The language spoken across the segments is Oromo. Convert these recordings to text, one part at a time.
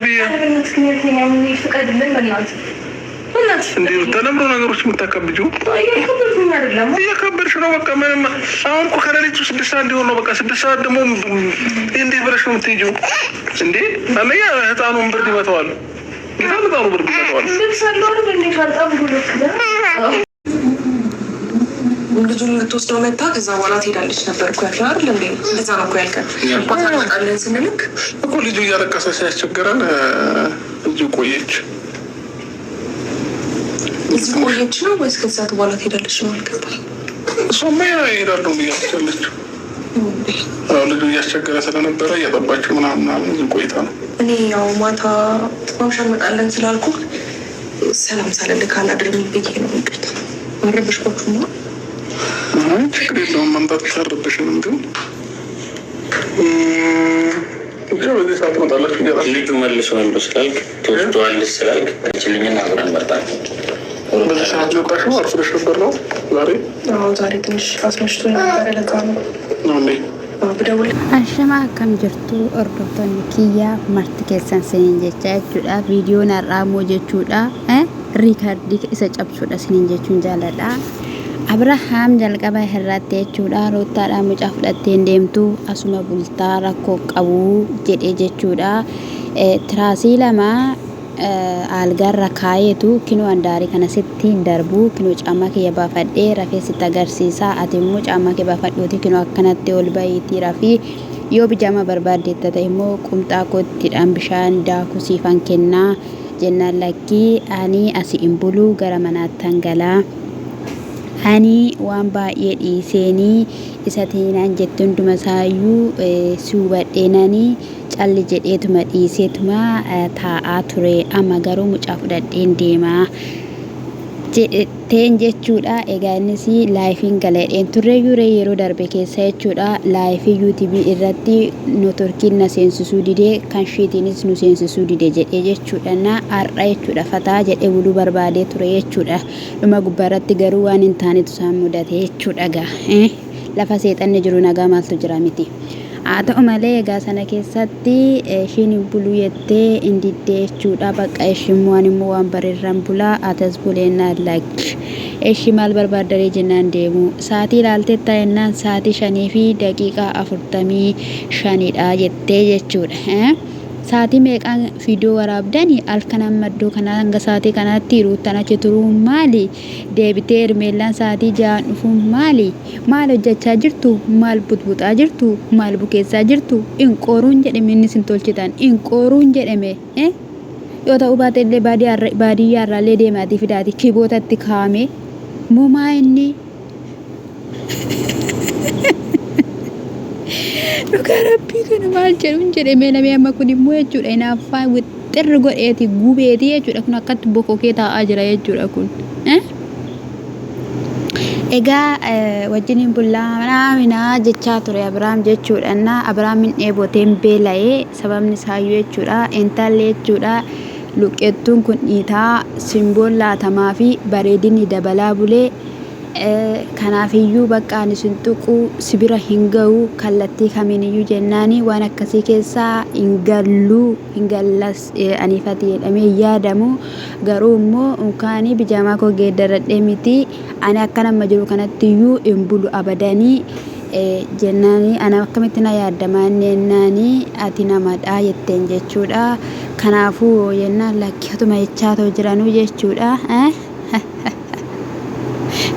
ብዬ እንዴ ተለምዶ ነገሮች የምታከብጂው እያከበድሽ ነው። በቃ ምንም አሁን እኮ ከሌሊቱ 6 ሰዓት እንዲሆን ነው። በቃ 6 ሰዓት ደግሞ እንዴት ብለሽ ነው የምትሄጂው እንዴ? አንደኛ ህፃኑን ብርድ ይመታዋል። ጌታ ህፃኑ ብርድ ይመታዋል። ልጁን ልትወስደው መታ ከዛ በኋላ ትሄዳለች ነበር እኮ ያልከኝ አይደል እንዴ? እንደዛ ነው እኮ ያልከኝ። ማታ እንመጣለን ስንልክ እኮ ልጁ እያለቀሰ ሲያስቸግረን እዚሁ ቆየች። እዚህ ቆየች ነው ወይስ ከዛት በኋላ ትሄዳለች ነው? አልገባኝም። እሷማ እሄዳለሁ ብያለች ያለችው። ልጁ እያስቸገረ ስለነበረ እያጠባችው ምናምን እዚሁ ቆይታ ነው። እኔ ያው ማታ ማምሻ እንመጣለን ስላልኩ ሰላም ሳልልክ አላድርም ብዬ ነው። ይቅርታ አረበሽኳችሁ ነው። ችግር የለውም። መምጣት ተረበሽንም ግን በዚህ ሰዓት መጣላችሁ እያላ ልጁ መልሰዋለሁ ስላልክ ትወስደዋለች ስላልክ ችልኝና አብረን መጣን። በዚህ ሰዓት ወጣሽው አርፍደሽ ነበር ነው ዛሬ? ዛሬ ትንሽ አስመሽቶ ነበር። ለዛ ነው ብደውል አሸማ ከም ጅርቱ ኦርዶቶን ኪያ ማርት keessan sinin jecha jechuudha. Viidiyoon har'aamoo jechuudha riikaardii isa cabsuudha sinin jechuun jaaladha. Abrahaam jalqaba irratti jechuudha roottaadhaan mucaa fudhattee deemtu asuma bultaa rakkoo qabu jedhee jechuudha. Tiraasii lama algarra kaayetu kinoo andaarii kana sitti darbu kinoo caammaa kiyya baafadhee rafee sitti agarsiisa. Ati immoo caammaa kee baafadhuuti kinoo akkanatti ol bahiitii rafii yoo bijaama barbaaddeetta ta'e immoo qumxaa koottiidhaan bishaan daakuu siifan kennaa jennaan. Lakkii ani asii hin buluu gara manaattan galaa. Ani waan baay'ee dhiiseenii isa teenaan jette hunduma isaayyuu si hubadheenanii calli jedheetuma dhiiseetuma taa'aa ture. Amma garuu mucaa fudhadheen deemaa jedheteen jechuudha. Egaa innis laayifiin galadheen turreeyyuu yeroo darbe keessa jechuudha. Laayifii YouTube irratti notorkiin na seensisuu didee kan shiitiinis nu seensisuu dide jedhee jechuudha. Na har'a jechuudha fataa jedhee buluu barbaadee ture jechuudha. Dhuma gubbaarratti garuu waan hin taanetu isaan mudate jechuudha. Gaa lafa seexanni jiru nagaa maaltu jira miti. Haa ta'u malee egaa sana keessatti ishiin buluu jettee indiddee jechuudha. Bakka ishiin waan immoo waan bareerran bulaa atas buleennaan lakki ishii maal barbaaddaree jennaan deemu. Saatii ilaaltee taa'ennaan saatii 5 fi daqiiqaa 45 jettee jechuudha. Saatii meeqaan viidiyoo waraabdanii halkan ammaddoo kanaa hanga saatii kanaatti ruutan achi turuu maali? Deebitee ermeellaan saatii 6 dhufuun maali? Maal hojjechaa jirtu? Maal butbuxaa jirtu? Maal bukeessaa jirtu? Inqooruun jedhame inni sin tolchitan. Inqooruun jedhame yoo ta'u baate illee baadiyyaarraallee deemaatii fidaati kibootatti kaa'ame mumaa inni dhugaa rabbii kana maal jedhuun jedhamee namee amma kun immoo jechuudha hinaaffaan wixxirri godheeti gubeeti jechuudha. Kun akkatti bokokee taa'aa jira jechuudha kun. Egaa wajjiniin bullaa naamina jechaa ture Abrahaam jechuudha. Na Abrahaamin dheeboteen beela'ee sababni isaayyuu jechuudha intalli jechuudha. Luqqeettuun kun dhiitaa simbool laatamaa fi bareedinni dabalaa bulee kanaafiyyuu bakka ani sin tuqu sibira hin ga'u kallattii kamiiniyyuu jennaani waan akkasii keessaa hin gallas aniifati jedhamee yaadamu. Garuu immoo unkaanii bijaamaa koo geeddaradhee miti ani akka nama jiru kanattiyyuu hin bulu abadanii jennaani. Ana akkamitti na yaaddamaan jennaani ati namadhaa jetteen jechuudha. Kanaafuu jennaan lakkiatuma jechaa ta'u jiranuu jechuudha.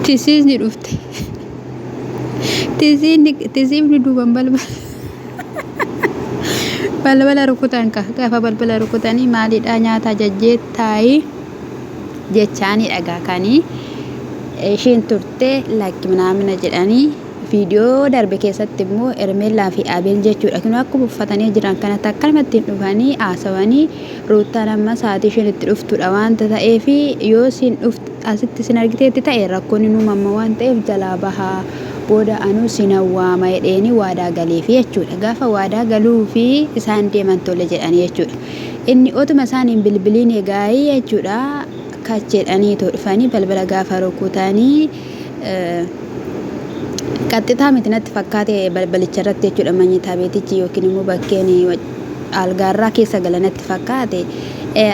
Tisiisni dhufte. Tisiifni duuban balbala rukutan gaafa balbala rukutanii maalidhaa nyaata jajjeettaayi jechaanii dhagaakanii ishiin turte lakki minaamina jedhanii. Viidiyoo darbe keessatti immoo Ermeellaa fi Abeel jechuudha. Kun akkuma uffatanii jiran kanatti akkanumatti dhufanii haasawanii ruutaan amma sa'aatii 5 itti dhuftudha waan ta'eef yoo isin dhuftu asitti isin argiteetti ta'e rakkoon uumama waan ta'eef jalaa bahaa booda anuu sin waama jedheeni waadaa galeef jechuudha. Gaafa waadaa galuu fi isaan deeman tole jedhanii jechuudha. Inni otuma isaan hin bilbiliin egaayii jechuudha kacheedhanii dhufanii balbala gaafa rukutanii qaxxitaa miti natti fakkaate balbalicha irratti jechuudha. Manyitaa beetichi yookiin immoo bakkeen algaarraa keessa galanatti fakkaate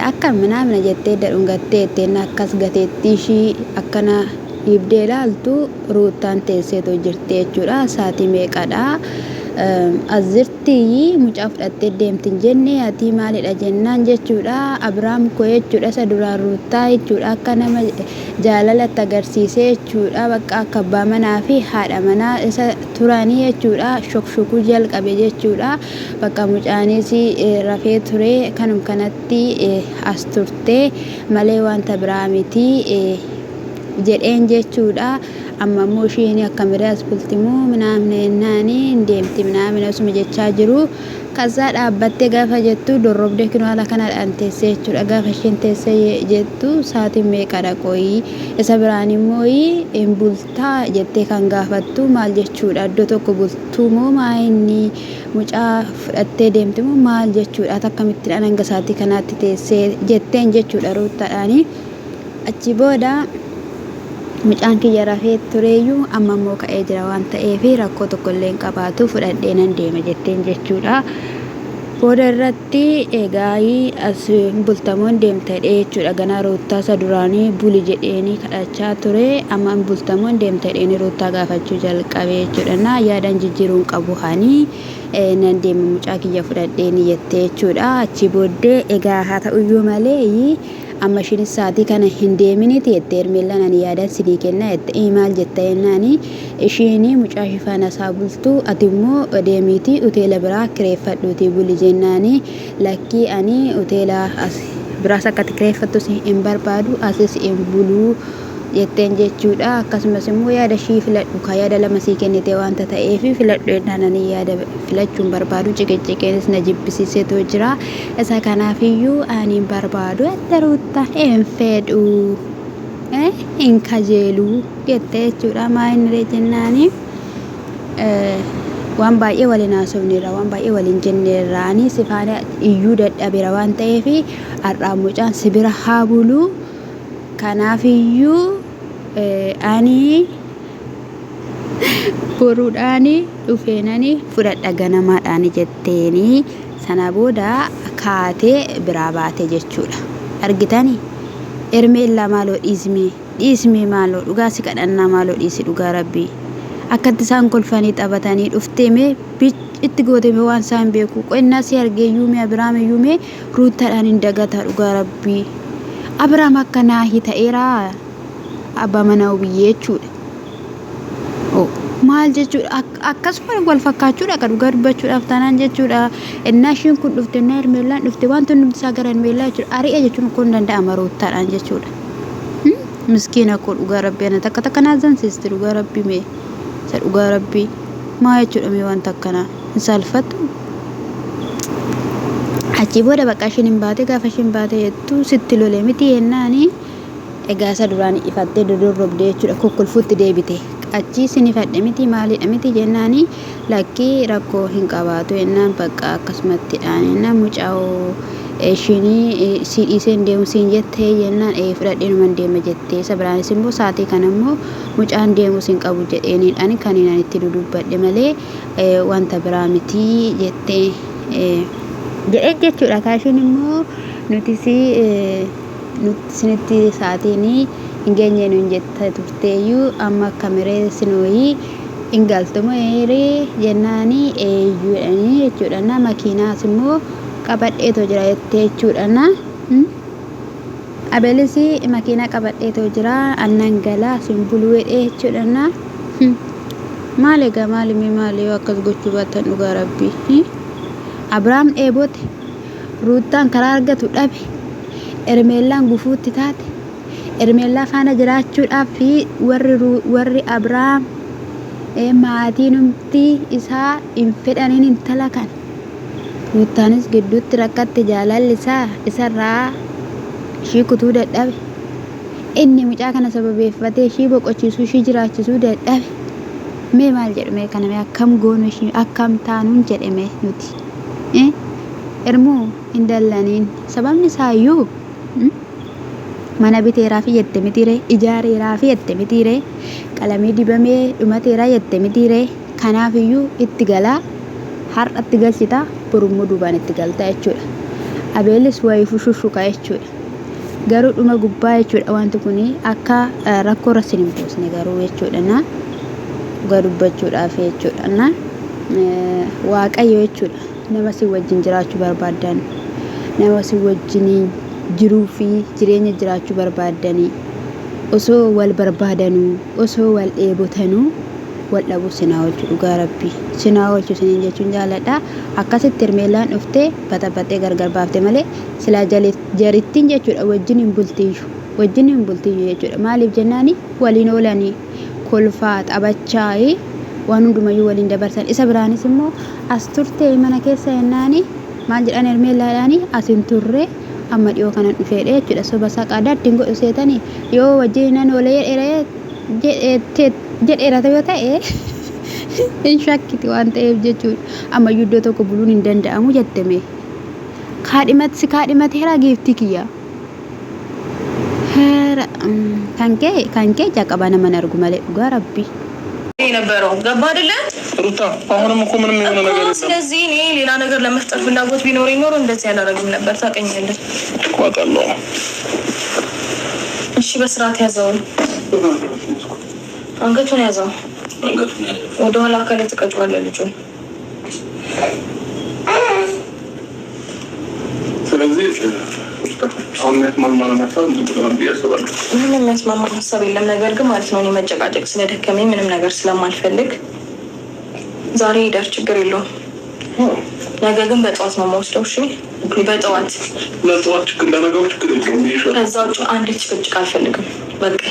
akka manaamna jettee dhungattee ittiin akkas gateetti ishii akkana dhiibdee ilaaltu ruutaan teesseetoo jirti jechuudha. Saatii meeqadha? Azirti mucaa fudhattee deemti hin jenne ati maalidha jennaan jechuudha. Abiraam koo jechuudha isa duraan ruutaa jechuudha akka nama jaalalatti agarsiisee jechuudha. Bakka akka abbaa manaa fi haadha manaa isa turanii jechuudha. Shokshokuu jalqabe jechuudha. Bakka mucaanis rafee ture kanum kanatti as turte malee wanta biraa miti jedheen jechuudha. Amma immoo isheen akka miree as bultimoo minaamne naani deemti minaamne osuma jechaa jiru. Kaza dhaabbattee gaafa jettu dorrobdee kinoo haala kanadhaan teessee jechuudha. Gaafa isheen teessee jettu saatiin meeqadha qoyii isa biraan immoo hin bultaa jettee kan gaafattu maal jechuudha. Iddoo tokko bultuu moo maayinni mucaa fudhattee deemti moo maal jechuudha. Akkamitti hanga saatii kanaatti teessee jetteen jechuudha ruuttaadhaani. Achi booda mucaan kiyya rafee tureeyyuu amma immoo ka'ee jira waan ta'eef rakkoo tokko illee hin qabaatu fudhadhee nan deema jetteen jechuudha. Booda irratti egaa as bultamoon deemtadhe jechuudha. Ganaa ruuttaa isa duraanii buli jedheeni kadhachaa ture amma bultamoon deemtadheeni ruuttaa gaafachuu jalqabe jechuudha. Yaadan jijjiiruun qabu hani nan deema mucaa kiyya fudhadheeni jettee jechuudha. Achi booddee egaa haa ta'uyyuu malee amma ishiin saatii kana hin deeminiti jettee Hermeellaan ani yaadan sidii kenna jettee maal jetta jennaani ishiin mucaa ishii faana isaa bultu ati immoo deemiiti hoteela biraa kireeffadhuuti buli jennaani lakkii ani hoteela as biraas akkatti kireeffattus hin barbaadu asis hin buluu jetteen jechuudha. Akkasumas immoo yaada ishii filadhu ka yaada lama sii kennite wanta ta'eef filadhu jennaan ani yaada filachuun barbaadu ciqiciqeenis na jibbisiiseetoo jira. Isa kanaafiyyuu ani hin barbaadu adda ruutta hin fedhu hin kajeeluu jettee jechuudha. Maayiniree jennaani waan baay'ee waliin haasofneerra waan baay'ee waliin jenneerra ani sifaana iyyuu dadhabeera waan ta'eef har'aan mucaan sibira haa buluu. Kanaafiyyuu ani boruudhaani dhufeenani fudhadha ganamaadhaani jetteeni sana booda kaatee biraa baate jechuudha. Argitanii Hermeellaa maaloo dhiismee maaloo dhugaa si kadhannaa maaloo dhiisi dhugaa rabbii akkatti isaan kolfanii taphatanii dhufteeme itti gooteme waan isaan beeku qonnaa si argee yuume Abiraam yuume ruuttaadhaan hin dagataa dhugaa rabbii. Abiraam akka naahi ta'eera abbaa manaa biyyee jechuudha. Maal jechuudha akkasuma wal fakkaachuudha kan dhugaa dubbachuudhaaf taanaan jechuudha. Innaa ishiin kun dhufte innaa Hermeellaan dhufte wanti nuti isaa gara Hermeellaa jechuudha. Ari'ee jechuun kun danda'ama ruuttaadhaan jechuudha. Miskiina koo dhugaa rabbii ana takka takka naazansiisti dhugaa rabbii mee isa dhugaa rabbii maa jechuudha mee wanta akkanaa hin salphatu. Achi booda bakka ishiin hin baate gaafa ishiin baate jettu sitti lolee miti jennaani egaa isa duraan ifattee dodorrobdee jechuudha kokkolfuutti deebite. Achi isin ifadhe miti maalidha miti jennaani lakkii rakkoo hin qabaatu jennaan bakka akkasumattidhaan jennaan mucaa'oo ishiin si dhiiseen deemu siin jettee jennaan fudhadheenuman deema jettee isa biraanis immoo saatii kana immoo mucaan deemu siin qabu jedheeniidhaan kan inni itti dudubbadhe malee wanta biraa miti jettee jedhee jechuudha. Kaashiin immoo nuti sinitti saatiin hin geenye nuun jetta turteeyyuu amma akka miree sinooyii hin galtumeeree jennaani eeyyuudhanii jechuudha. Makiinaas immoo qabadheetoo jira jettee jechuudha. Abeelis makiinaa qabadheetoo jira annan galaa sin buluu jechuudha. Maal egaa maali akkas gochuu baattan dhugaa rabbii. Abiraam dheebote ruuttaan karaa argatu dhabe Hermeellaan gufuutti taate Hermeellaa faana jiraachuudhaaf fi warri Abiraam maatiin humti isaa hin fedhaniin intala kan ruuttaanis gidduutti rakkatte jaalalli isaa isarraa ishii kutuu dadhabe inni mucaa kana sababeeffatee ishii boqochiisuu ishii jiraachisuu dadhabe. Mee maal jedhame kana mee akkam goonu ishii akkam taanuun jedhame nuti. Ermoo hin dallaniin sababni isaayyuu mana biteeraa fi jette mitiire ijaareeraa fi jette mitiire qalamii dibamee dhumateeraa jette mitiire kanaafiyyuu itti galaa har'atti galchita borummoo duubaan itti galtaa jechuudha. Abeelis wayii fushushukaa jechuudha. Garuu dhuma gubbaa jechuudha wanti kun akka rakkoo rasin hin buusne garuu jechuudha na gadubbachuudhaaf jechuudha na waaqayyo jechuudha nama si wajjin jiraachuu barbaadan nama si wajjin jiruu fi jireenya jiraachuu barbaadanii osoo wal barbaadanu osoo wal dheebotanuu wal dhabu sinaa oolchu dhugaa rabbii sinaa oolchu siniin jechuun jaaladha. Akkasitti hirmeelaan dhuftee batabatee gargar baaftee malee silaa jarittiin jechuudha wajjin hin bultiyyu jechuudha. Maaliif jennaani waliin oolanii kolfaa taphachaa waan hundumayyuu waliin dabarsan. Isa biraanis immoo as turtee mana keessa yennaani maal jedhan hirmeelaadhaani asin turre amma dhiyoo kanan dhufeedha jechuudha. Soba saqaadaa ittiin godhu seetanii yoo wajjin nan oolee jedheera yoo ta'e hin shakkiti waan ta'eef jechuudha. Ammayyuu iddoo tokko buluun hin danda'amu jettame. Kaadhimateera geefti kiyya. Kan kee jalqaba nama argu malee dhugaa rabbii. ነበረው ገባ አይደለ ሩታ አሁንም እኮ ምንም የሆነ ነገር የለም። ስለዚህ እኔ ሌላ ነገር ለመፍጠር ፍላጎት ቢኖረኝ ኖሮ እንደዚህ ያላረግም ነበር። ታውቀኛለህ እኮ አውቃለሁ። እሺ በስርዓት ያዘው፣ አንገቱን ያዘው፣ ወደ ኋላ አካል ተቀጭዋለህ ልጁን። ስለዚህ አሁን ማማና ሀሳብ እንደሆነ ያስባለሁ። ምንም የሚያስማማ ሀሳብ የለም። ነገር ግን ማለት ነው እኔ መጨቃጨቅ ስለደከመኝ ምንም ነገር ስለማልፈልግ ዛሬ ይደር ችግር የለውም። ነገ ግን በጠዋት ነው የምወስደው። እሺ በጠዋት ለጠዋት ችግር ለነገው ችግር የለውም። ይሻላል። ከዛ ውጭ አንድ ጭቅጭቅ አልፈልግም። በቃ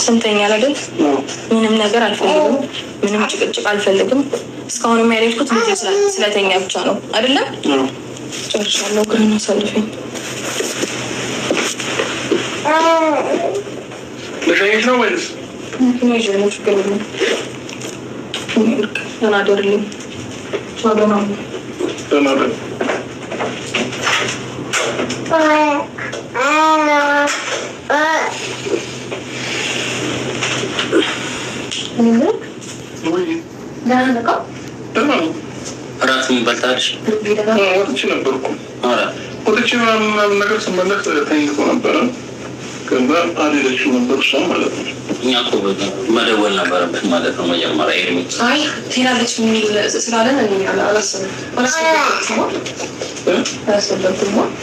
ስንተኛ አይደል? ምንም ነገር አልፈልግም። ምንም ጭቅጭቅ አልፈልግም። እስካሁን ያለችኩት ልጅ ስለተኛ ብቻ ነው አይደለም? ጨርሻለሁ። ግን አሳልፈኝ። ለሸኝሽ ነው ወይስ ነው? ይዤ ችግር የለም። ተናደርልኝ ቻለና ተናደር ራስን በልታለሽ? ወጥቼ ነበርኩ። ወጥቼ ምናምን ነገር ስመለስ ተኝቶ ነበረ። ከዛ አልሄደችም ነበር እሷ ማለት ነው። እኛ እኮ መደወል ነበረበት ማለት ነው መጀመሪያ። ኤርሚ አይ ትሄዳለች የሚል ስላለን እኔ አላሰብም።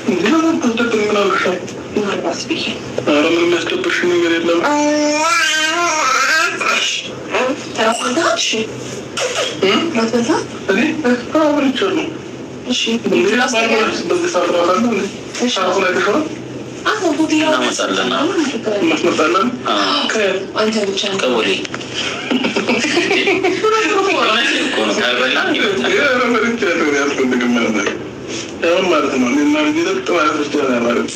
እንዲህ ነው ተደብቅ ምን አልሻል? ኧረ ምን የሚያስደብርሽ ነገር የለም። ተራፈዳሽ ማጥበታ እኔ አብርቻለሁ። እሺ በዚህ ሰዓት ራሳለ እሺ አሁን አይተሽው አሁን ቡዲራ ማሳለና መስመጣለን አንተ ብቻ ከወሊ ማለት ነው። እና ዲረክት ማለት ነው ማለት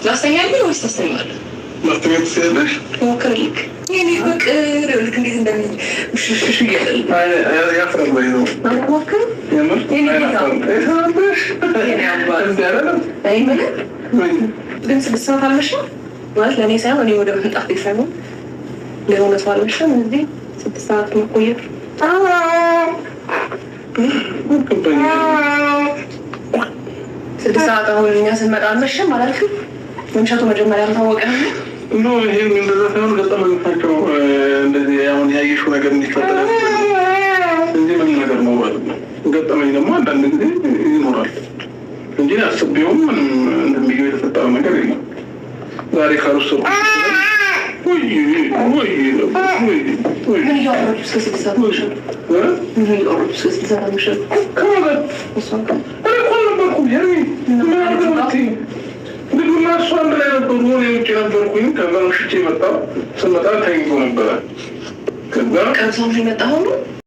ላስተኛለህ ወይስ ታስተኛለህ? ማስተኛት ሲያለሽ ሞክርልክ የኔ ፍቅር ልክ እንዴት እንደሚል ሽሽሽ ይላል። ያፍራል ወይ ነው ሞክር የምር ግን 6 ሰዓት አልመሸም ማለት ለእኔ ሳይሆን እኔ ወደ መምጣት ሳይሆን ለሆነ ሰው አልመሸም። እዚህ 6 ሰዓት መቆየት 6 ሰዓት አሁን እኛ ስንመጣ አልመሸም አላልክም? መምሸቱ መጀመሪያ ታወቀ ነው። ይሄ እንደዛ ሳይሆን ገጠመኝታቸው እንደዚህ አሁን ያየሽው ነገር እንዲፈጠር እንጂ ምን ነገር ነው ማለት ነው። ገጠመኝ ደግሞ አንዳንድ ጊዜ ይኖራል እንጂ አስቤውም እንደሚገኝ የተፈጠረ ነገር የለም። ዛሬ ካሩስ ወይ ምን ያወራችሁ እስከ 6 ሰዓት ነው? ምን ያወራችሁ እስከ 6 ሰዓት ነው? ከማለት እሷን እኔ እኮ ነበርኩ ምን አደረግኩኝ? ልጁና እሷ አንድ ላይ ነበሩ። እኔ ውጭ ነበርኩኝ። ከዛ ምሽቼ መጣሁ። ስመጣ ተኝቶ ነበረ። ከዛ ቀምሳም የመጣ ሆኖ